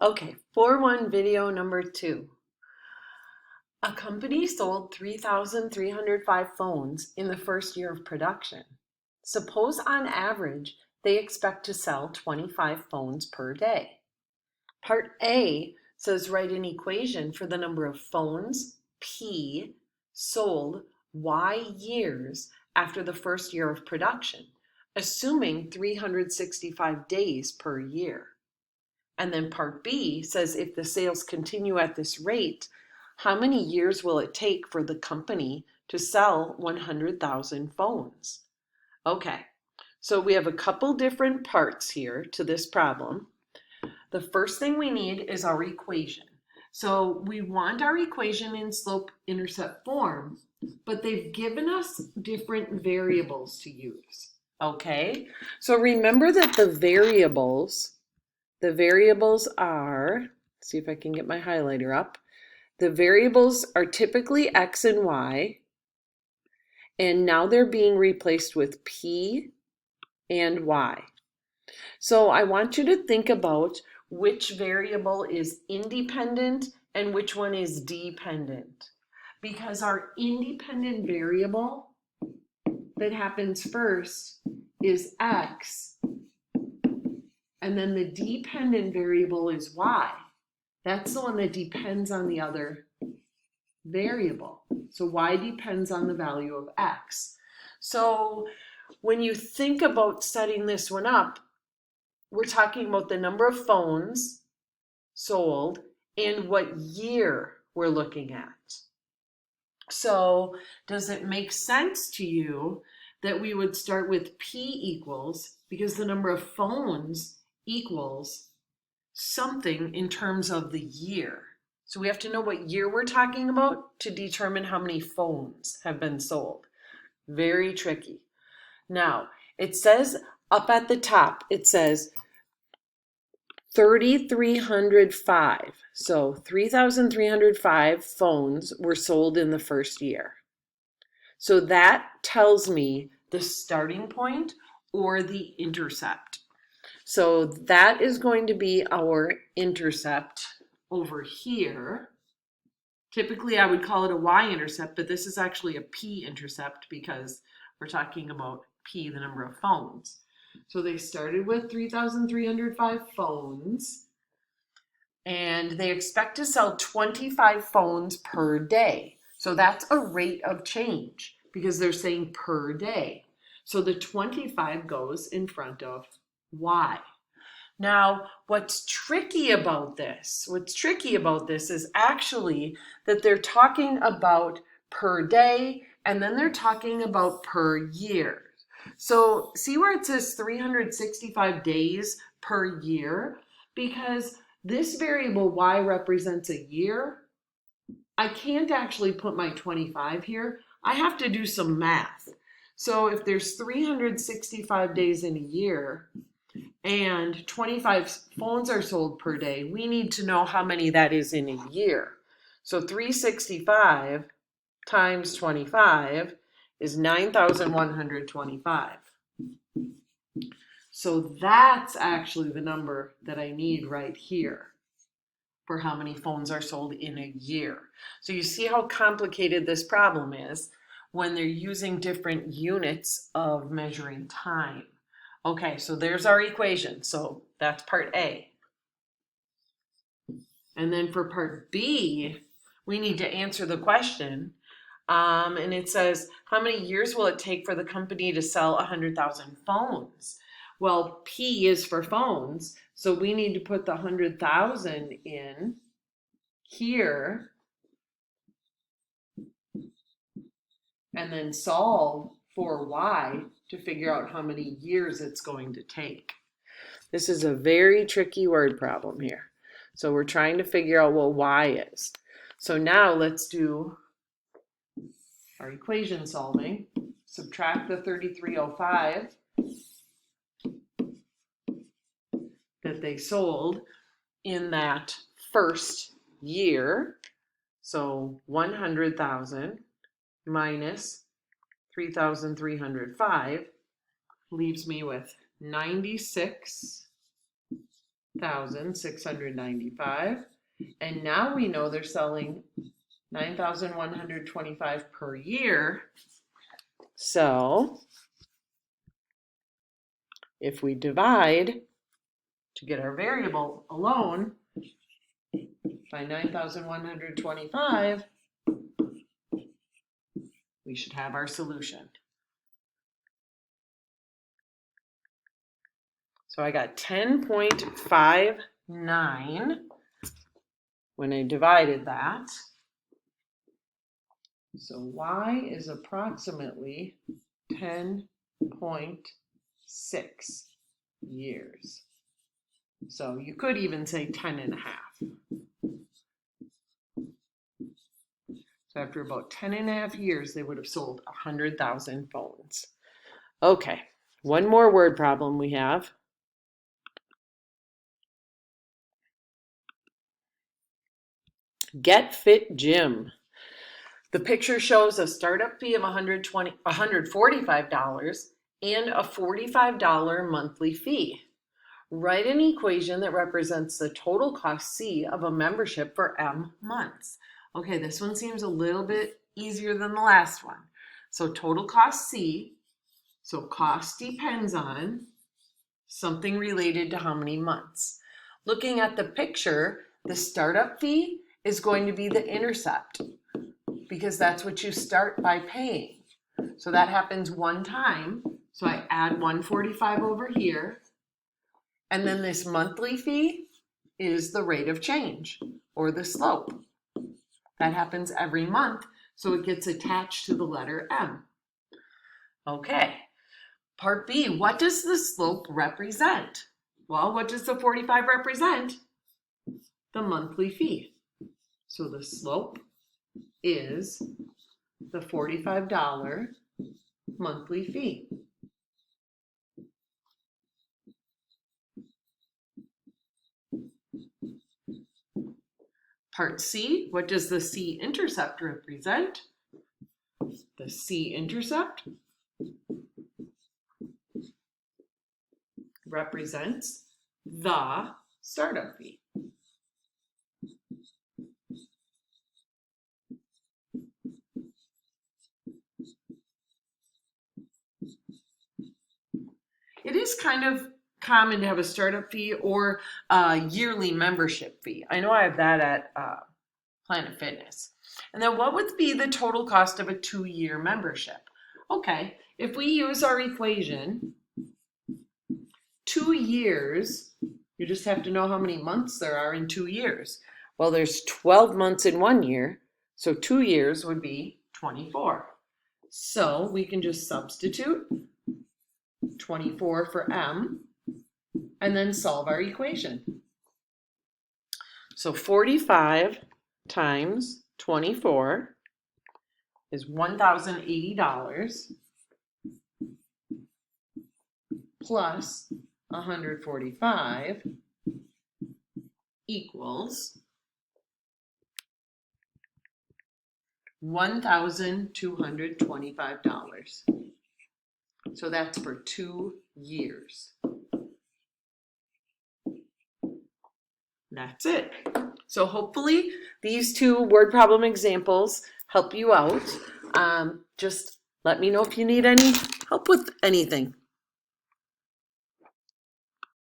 Okay, 4-1 video number 2. A company sold 3,305 phones in the first year of production. Suppose on average they expect to sell 25 phones per day. Part A says write an equation for the number of phones, P, sold, Y years after the first year of production, assuming 365 days per year. And then part B says if the sales continue at this rate, how many years will it take for the company to sell 100,000 phones? Okay, so we have a couple different parts here to this problem. The first thing we need is our equation. So we want our equation in slope-intercept form, but they've given us different variables to use. Okay, so remember that the variables are, let's see if I can get my highlighter up. The variables are typically X and Y, and now they're being replaced with P and Y. So I want you to think about which variable is independent and which one is dependent. Because our independent variable that happens first is X, and then the dependent variable is Y. That's the one that depends on the other variable. So Y depends on the value of X. So when you think about setting this one up, we're talking about the number of phones sold and what year we're looking at. So does it make sense to you that we would start with P equals, because the number of phones equals something in terms of the year. So we have to know what year we're talking about to determine how many phones have been sold. Very tricky. Now, it says up at the top, it says 3,305. So 3,305 phones were sold in the first year. So that tells me the starting point or the intercept. So that is going to be our intercept over here. Typically I would call it a y-intercept, but this is actually a p-intercept because we're talking about p, the number of phones. So they started with 3,305 phones, and they expect to sell 25 phones per day. So that's a rate of change because they're saying per day. So the 25 goes in front of Y. Now, what's tricky about this is actually that they're talking about per day and then they're talking about per year. So see where it says 365 days per year? Because this variable Y represents a year. I can't actually put my 25 here. I have to do some math. So if there's 365 days in a year and 25 phones are sold per day, we need to know how many that is in a year. So 365 times 25 is 9,125. So that's actually the number that I need right here for how many phones are sold in a year. So you see how complicated this problem is when they're using different units of measuring time. Okay, so there's our equation. So that's part A. And then for part B, we need to answer the question. And it says, how many years will it take for the company to sell 100,000 phones? Well, P is for phones, so we need to put the 100,000 in here and then solve for Y to figure out how many years it's going to take. This is a very tricky word problem here. So we're trying to figure out what Y is. So now let's do our equation solving. Subtract the 3,305 that they sold in that first year. So 100,000 minus 3,305 leaves me with 96 9,695. And now we know they're selling 9,125 per year. So if we divide to get our variable alone by 9,125, we should have our solution. So I got 10.59 when I divided that. So y is approximately 10.6 years. So you could even say 10 and a half. So after about 10 and a half years, they would have sold 100,000 phones. Okay, one more word problem we have. Get Fit Gym. The picture shows a startup fee of $145 and a $45 monthly fee. Write an equation that represents the total cost C of a membership for M months. Okay, this one seems a little bit easier than the last one. So total cost C, so cost depends on something related to how many months. Looking at the picture, the startup fee is going to be the intercept because that's what you start by paying. So that happens one time. So I add 145 over here. And then this monthly fee is the rate of change or the slope. That happens every month. So it gets attached to the letter M. Okay. Part B, what does the slope represent? Well, what does the 45 represent? The monthly fee. So the slope is the $45 monthly fee. Part C, what does the C-intercept represent? The C-intercept represents the startup fee. It is kind of common to have a startup fee or a yearly membership fee. I know I have that at Planet Fitness. And then what would be the total cost of a 2-year membership? Okay, if we use our equation, 2 years, you just have to know how many months there are in 2 years. Well, there's 12 months in 1 year, so 2 years would be 24. So we can just substitute 24 for M and then solve our equation. So 45 times 24 is $1,080 plus 145 equals $1,225. So that's for 2 years. That's it. So hopefully these 2 word problem examples help you out. Just let me know if you need any help with anything.